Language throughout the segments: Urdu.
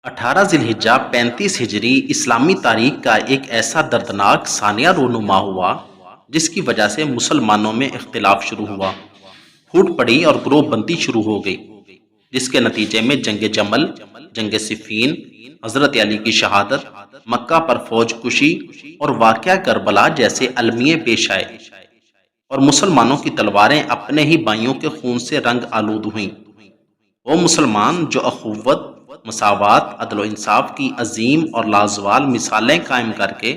18 ذی الحجہ 35 ہجری اسلامی تاریخ کا ایک ایسا دردناک ثانیہ رونما ہوا جس کی وجہ سے مسلمانوں میں اختلاف شروع ہوا، پھوٹ پڑی اور گروہ بندی شروع ہو گئی، جس کے نتیجے میں جنگ جمل، جنگ صفین، حضرت علی کی شہادت، مکہ پر فوج کشی اور واقعہ کربلا جیسے المیے پیش آئے اور مسلمانوں کی تلواریں اپنے ہی بھائیوں کے خون سے رنگ آلود ہوئیں۔ وہ مسلمان جو اخوت، مساوات، عدل و انصاف کی عظیم اور لازوال مثالیں قائم کر کے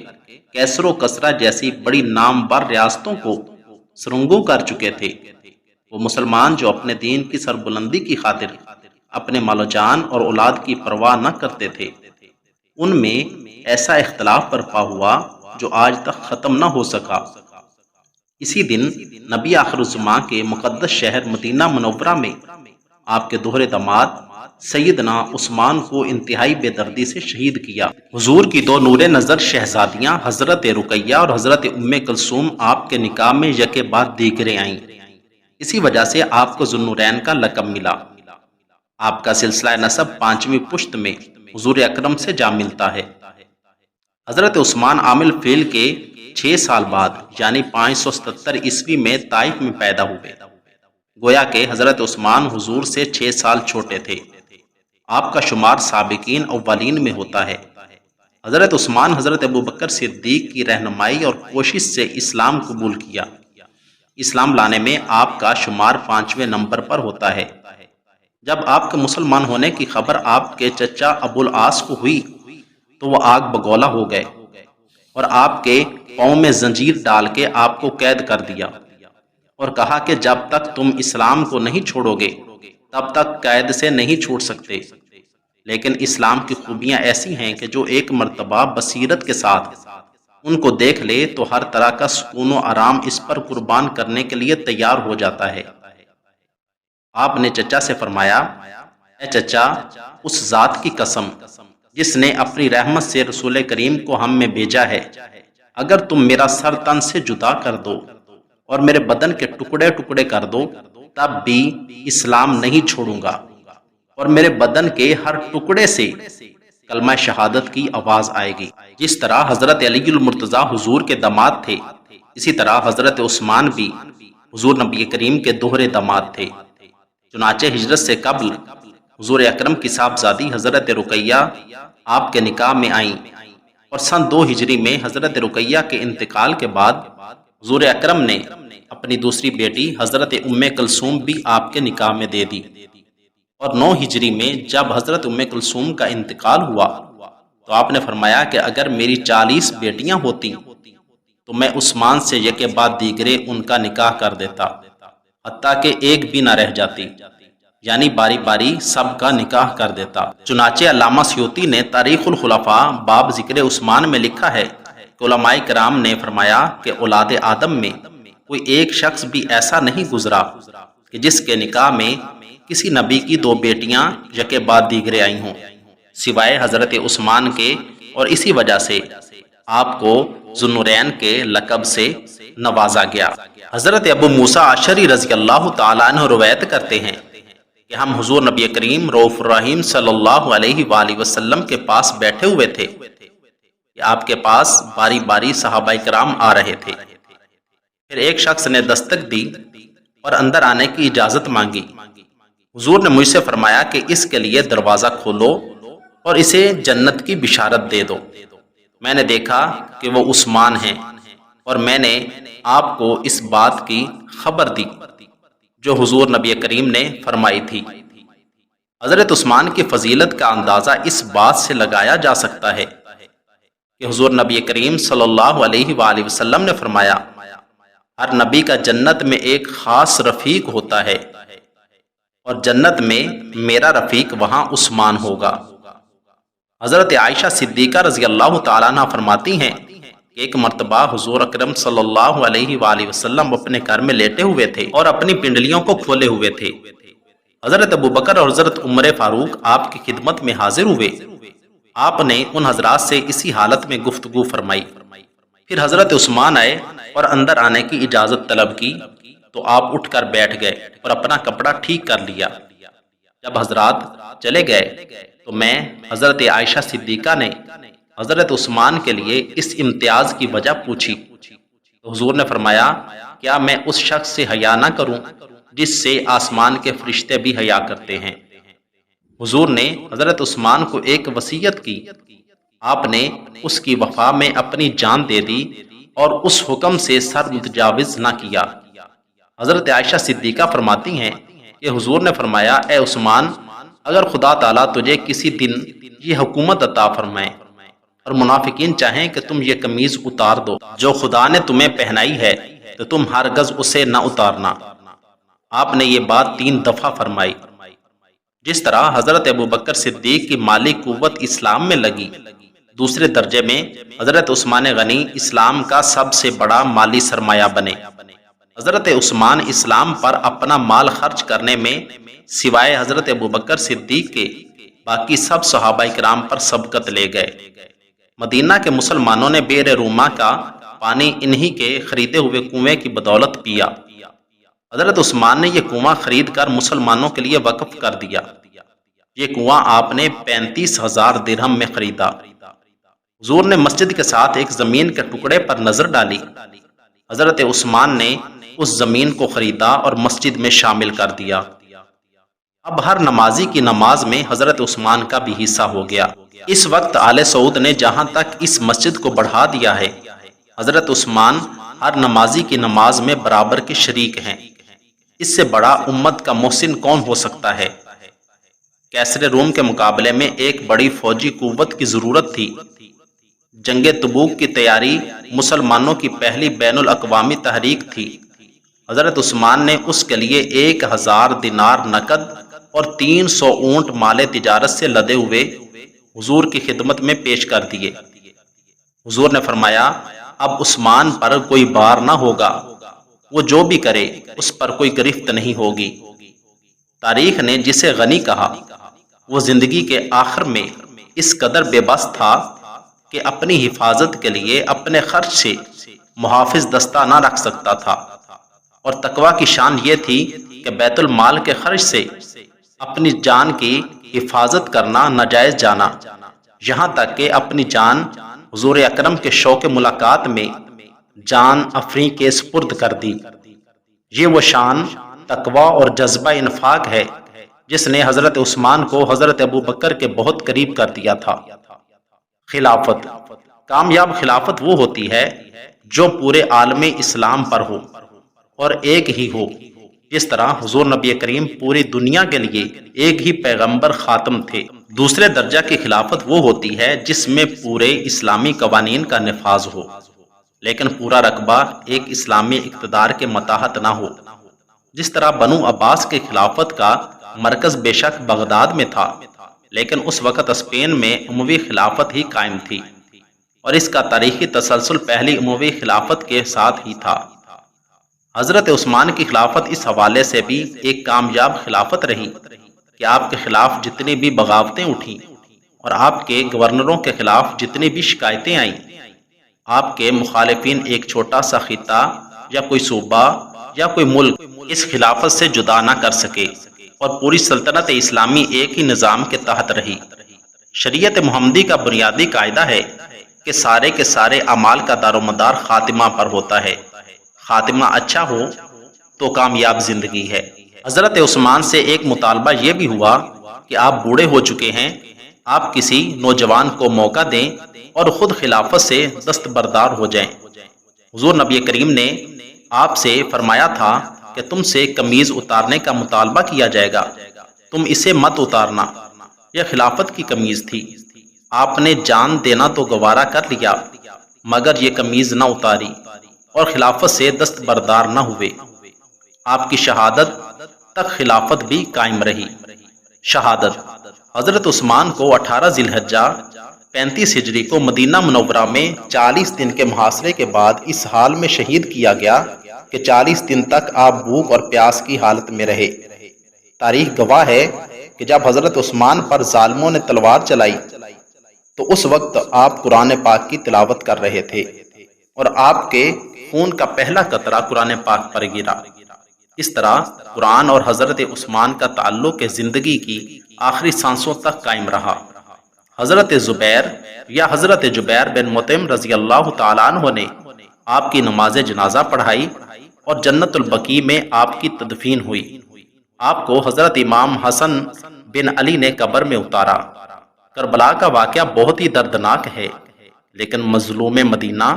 کیسر و کسرہ جیسی بڑی نامور ریاستوں کو سرنگوں کر چکے تھے، وہ مسلمان جو اپنے دین کی سربلندی کی خاطر اپنے مال و جان اور اولاد کی پرواہ نہ کرتے تھے، ان میں ایسا اختلاف برپا ہوا جو آج تک ختم نہ ہو سکا۔ اسی دن نبی آخر الزماں کے مقدس شہر مدینہ منورہ میں آپ کے دوہرے داماد سیدنا عثمان کو انتہائی بے دردی سے شہید کیا۔ حضور کی دو نور نظر شہزادیاں حضرت رقیہ اور حضرت ام کلثوم آپ کے نکاح میں یکے بعد دیگرے آئیں، اسی وجہ سے آپ کو ذو النورین کا لقب ملا۔ آپ کا سلسلہ نسب 5ویں پشت میں حضور اکرم سے جا ملتا ہے۔ حضرت عثمان عامل فیل کے 6 سال بعد یعنی 577 عیسوی میں طائف میں پیدا ہوئے، گویا کہ حضرت عثمان حضور سے 6 سال چھوٹے تھے۔ آپ کا شمار سابقین اولین میں ہوتا ہے۔ حضرت عثمان حضرت ابوبکر صدیق کی رہنمائی اور کوشش سے اسلام قبول کیا۔ اسلام لانے میں آپ کا شمار 5ویں نمبر پر ہوتا ہے۔ جب آپ کے مسلمان ہونے کی خبر آپ کے چچا ابو العاص کو ہوئی تو وہ آگ بگولا ہو گئے اور آپ کے پاؤں میں زنجیر ڈال کے آپ کو قید کر دیا اور کہا کہ جب تک تم اسلام کو نہیں چھوڑو گے تب تک قید سے نہیں چھوڑ سکتے۔ لیکن اسلام کی خوبیاں ایسی ہیں کہ جو ایک مرتبہ بصیرت کے ساتھ ان کو دیکھ لے تو ہر طرح کا سکون و آرام اس پر قربان کرنے کے لیے تیار ہو جاتا ہے۔ آپ نے چچا سے فرمایا، اے چچا، اس ذات کی قسم جس نے اپنی رحمت سے رسول کریم کو ہم میں بھیجا ہے، اگر تم میرا سر تن سے جدا کر دو اور میرے بدن کے ٹکڑے ٹکڑے کر دو تب بھی اسلام نہیں چھوڑوں گا، اور میرے بدن کے ہر ٹکڑے سے کلمہ شہادت کی آواز آئے گی۔ جس طرح حضرت علی المرتضیٰ حضور کے داماد تھے، اسی طرح حضرت عثمان بھی حضور نبی کریم کے دوہرے داماد تھے۔ چنانچہ ہجرت سے قبل حضور اکرم کی صاحبزادی حضرت رقیہ آپ کے نکاح میں آئیں، اور سن 2 ہجری میں حضرت رقیہ کے انتقال کے بعد حضور اکرم نے اپنی دوسری بیٹی حضرت ام کلثوم بھی آپ کے نکاح میں دے دی، اور 9 ہجری میں جب حضرت ام کلثوم کا انتقال ہوا تو آپ نے فرمایا کہ اگر میری 40 بیٹیاں ہوتی تو میں عثمان سے یکے بعد دیگرے ان کا نکاح کر دیتا، حتیٰ کہ ایک بھی نہ رہ جاتی، یعنی باری باری سب کا نکاح کر دیتا۔ چنانچہ علامہ سیوطی نے تاریخ الخلفاء باب ذکر عثمان میں لکھا ہے کہ علماء کرام نے فرمایا کہ اولاد آدم میں کوئی ایک شخص بھی ایسا نہیں گزرا کہ جس کے نکاح میں کسی نبی کی 2 بیٹیاں یکے بعد دیگرے آئی ہوں سوائے حضرت عثمان کے، اور اسی وجہ سے آپ کو ذو النورین کے لقب سے نوازا گیا۔ حضرت ابو موسیٰ اشعری رضی اللہ تعالیٰ عنہ روایت کرتے ہیں کہ ہم حضور نبی کریم رؤوف الرحیم صلی اللہ علیہ وآلہ وسلم کے پاس بیٹھے ہوئے تھے کہ آپ کے پاس باری باری صحابہ کرام آ رہے تھے۔ پھر ایک شخص نے دستک دی اور اندر آنے کی اجازت مانگی۔ حضور نے مجھ سے فرمایا کہ اس کے لیے دروازہ کھولو اور اسے جنت کی بشارت دے دو۔ میں نے دیکھا کہ وہ عثمان ہیں، اور میں نے آپ کو اس بات کی خبر دی جو حضور نبی کریم نے فرمائی تھی۔ حضرت عثمان کی فضیلت کا اندازہ اس بات سے لگایا جا سکتا ہے کہ حضور نبی کریم صلی اللہ علیہ وآلہ وسلم نے فرمایا، ہر نبی کا جنت میں ایک خاص رفیق ہوتا ہے، اور جنت میں میرا رفیق وہاں عثمان ہوگا۔ حضرت عائشہ صدیقہ رضی اللہ تعالیٰ عنہ فرماتی ہیں کہ ایک مرتبہ حضور اکرم صلی اللہ علیہ وآلہ وسلم اپنے گھر میں لیٹے ہوئے تھے اور اپنی پنڈلیوں کو کھولے ہوئے تھے۔ حضرت ابوبکر اور حضرت عمر فاروق آپ کی خدمت میں حاضر ہوئے۔ آپ نے ان حضرات سے اسی حالت میں گفتگو فرمائی۔ پھر حضرت عثمان آئے اور اندر آنے کی اجازت طلب کی تو آپ اٹھ کر بیٹھ گئے اور اپنا کپڑا ٹھیک کر لیا۔ جب حضرات چلے گئے تو تو میں حضرت عائشہ صدیقہ نے حضرت عثمان کے لیے اس امتیاز کی وجہ پوچھی تو حضور نے فرمایا کیا میں اس شخص سے حیا نہ کروں جس سے آسمان کے فرشتے بھی حیا کرتے ہیں۔ حضور نے حضرت عثمان کو ایک وصیت کی، آپ نے اس کی وفا میں اپنی جان دے دی اور اس حکم سے سر متجاوز نہ کیا۔ حضرت عائشہ صدیقہ فرماتی ہیں کہ حضور نے فرمایا اے عثمان، اگر خدا تعالیٰ تجھے کسی دن یہ حکومت عطا فرمائے اور منافقین چاہیں کہ تم یہ قمیض اتار دو جو خدا نے تمہیں پہنائی ہے تو تم ہرگز اسے نہ اتارنا۔ آپ نے یہ بات 3 دفعہ فرمائی۔ جس طرح حضرت ابوبکر صدیق کی مالی قوت اسلام میں لگی، دوسرے درجے میں حضرت عثمان غنی اسلام کا سب سے بڑا مالی سرمایہ بنے۔ حضرت عثمان اسلام پر اپنا مال خرچ کرنے میں سوائے حضرت ابوبکر صدیق کے باقی سب صحابہ کرام پر سبقت لے گئے۔ مدینہ کے مسلمانوں نے بئر روما کا پانی انہی کے خریدے ہوئے کنویں کی بدولت پیا۔ حضرت عثمان نے یہ کنواں خرید کر مسلمانوں کے لیے وقف کر دیا۔ یہ کنواں آپ نے 35,000 درہم میں خریدا۔ حضور نے مسجد کے ساتھ ایک زمین کے ٹکڑے پر نظر ڈالی۔ حضرت عثمان نے اس زمین کو خریدا اور مسجد میں شامل کر دیا۔ اب ہر نمازی کی نماز میں حضرت عثمان کا بھی حصہ ہو گیا۔ اس وقت آل سعود نے جہاں تک اس مسجد کو بڑھا دیا ہے، حضرت عثمان ہر نمازی کی نماز میں برابر کے شریک ہیں۔ اس سے بڑا امت کا محسن کون ہو سکتا ہے؟ کیسر روم کے مقابلے میں ایک بڑی فوجی قوت کی ضرورت تھی۔ جنگ تبوک کی تیاری مسلمانوں کی پہلی بین الاقوامی تحریک تھی۔ حضرت عثمان نے اس کے لیے 1000 دینار نقد اور 300 اونٹ مال تجارت سے لدے ہوئے حضور کی خدمت میں پیش کر دیے۔ حضور نے فرمایا اب عثمان پر کوئی بار نہ ہوگا، وہ جو بھی کرے اس پر کوئی گرفت نہیں ہوگی۔ تاریخ نے جسے غنی کہا، وہ زندگی کے آخر میں اس قدر بے بس تھا کہ اپنی حفاظت کے لیے اپنے خرچ سے محافظ دستہ نہ رکھ سکتا تھا، اور تقویٰ کی شان یہ تھی کہ بیت المال کے خرچ سے اپنی جان کی حفاظت کرنا ناجائز جانا، یہاں تک کہ اپنی جان حضور اکرم کے شوق ملاقات میں جان افری کے سپرد کر دی۔ یہ وہ شان، تقویٰ اور جذبہ انفاق ہے جس نے حضرت عثمان کو حضرت ابوبکر کے بہت قریب کر دیا تھا۔ خلافت، کامیاب خلافت وہ ہوتی ہے جو پورے عالم اسلام پر ہو اور ایک ہی ہو، جس طرح حضور نبی کریم پوری دنیا کے لیے ایک ہی پیغمبر خاتم تھے۔ دوسرے درجہ کی خلافت وہ ہوتی ہے جس میں پورے اسلامی قوانین کا نفاذ ہو، لیکن پورا رقبہ ایک اسلامی اقتدار کے ماتحت نہ ہو۔ جس طرح بنو عباس کے خلافت کا مرکز بے شک بغداد میں تھا، لیکن اس وقت اسپین میں اموی خلافت ہی قائم تھی، اور اس کا تاریخی تسلسل پہلی اموی خلافت کے ساتھ ہی تھا۔ حضرت عثمان کی خلافت اس حوالے سے بھی ایک کامیاب خلافت رہی کہ آپ کے خلاف جتنی بھی بغاوتیں اٹھیں اور آپ کے گورنروں کے خلاف جتنی بھی شکایتیں آئیں، آپ کے مخالفین ایک چھوٹا سا خطہ یا کوئی صوبہ یا کوئی ملک اس خلافت سے جدا نہ کر سکے، اور پوری سلطنت اسلامی ایک ہی نظام کے تحت رہی۔ شریعت محمدی کا بنیادی قاعدہ ہے کہ سارے کے سارے اعمال کا دار و مدار خاتمہ پر ہوتا ہے۔ خاتمہ اچھا ہو تو کامیاب زندگی ہے۔ حضرت عثمان سے ایک مطالبہ یہ بھی ہوا کہ آپ بوڑھے ہو چکے ہیں، آپ کسی نوجوان کو موقع دیں اور خود خلافت سے دستبردار ہو جائیں۔ حضور نبی کریم نے آپ سے فرمایا تھا کہ تم سے قمیض اتارنے کا مطالبہ کیا جائے گا، تم اسے مت اتارنا، یہ خلافت کی قمیض تھی۔ آپ نے جان دینا تو گوارا کر لیا، مگر یہ قمیض نہ اتاری اور خلافت سے دستبردار نہ ہوئے۔ آپ کی شہادت تک خلافت بھی قائم رہی۔ شہادت، حضرت عثمان کو 18 ذی الحجہ 35 ہجری کو مدینہ منورہ میں 40 دن کے محاصرے کے بعد اس حال میں شہید کیا گیا کہ 40 دن تک آپ بھوک اور پیاس کی حالت میں رہے۔ تاریخ گواہ ہے کہ جب حضرت عثمان پر ظالموں نے تلوار چلائی تو اس وقت آپ قرآن پاک کی تلاوت کر رہے تھے، اور آپ کے خون کا پہلا قطرہ قرآن پاک پر گرا۔ اس طرح قرآن اور حضرت عثمان کا تعلق زندگی کی آخری سانسوں تک قائم رہا۔ حضرت زبیر یا حضرت جبیر بن مطعم رضی اللہ تعالیٰ عنہ نے آپ کی نماز جنازہ پڑھائی اور جنت البقیع میں آپ کی تدفین ہوئی۔ آپ کو حضرت امام حسن بن علی نے قبر میں اتارا۔ کربلا کا واقعہ بہت ہی دردناک ہے، لیکن مظلوم مدینہ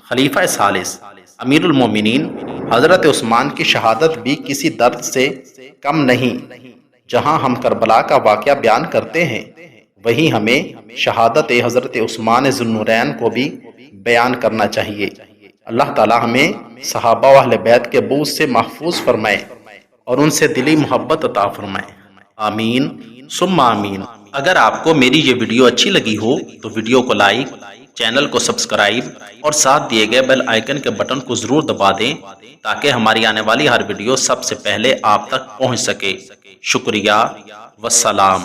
خلیفہ ثالث امیر المومنین حضرت عثمان کی شہادت بھی کسی درد سے کم نہیں۔ جہاں ہم کربلا کا واقعہ بیان کرتے ہیں، وہیں ہمیں شہادت حضرت عثمان ذو النورین کو بھی بیان کرنا چاہیے۔ اللہ تعالی ہمیں صحابہ و اہل بیت کے بغض سے محفوظ فرمائے اور ان سے دلی محبت عطا فرمائے، آمین ثم آمین۔ اگر آپ کو میری یہ ویڈیو اچھی لگی ہو تو ویڈیو کو لائک، چینل کو سبسکرائب اور ساتھ دیے گئے بیل آئیکن کے بٹن کو ضرور دبا دیں تاکہ ہماری آنے والی ہر ویڈیو سب سے پہلے آپ تک پہنچ سکے۔ شکریہ، والسلام۔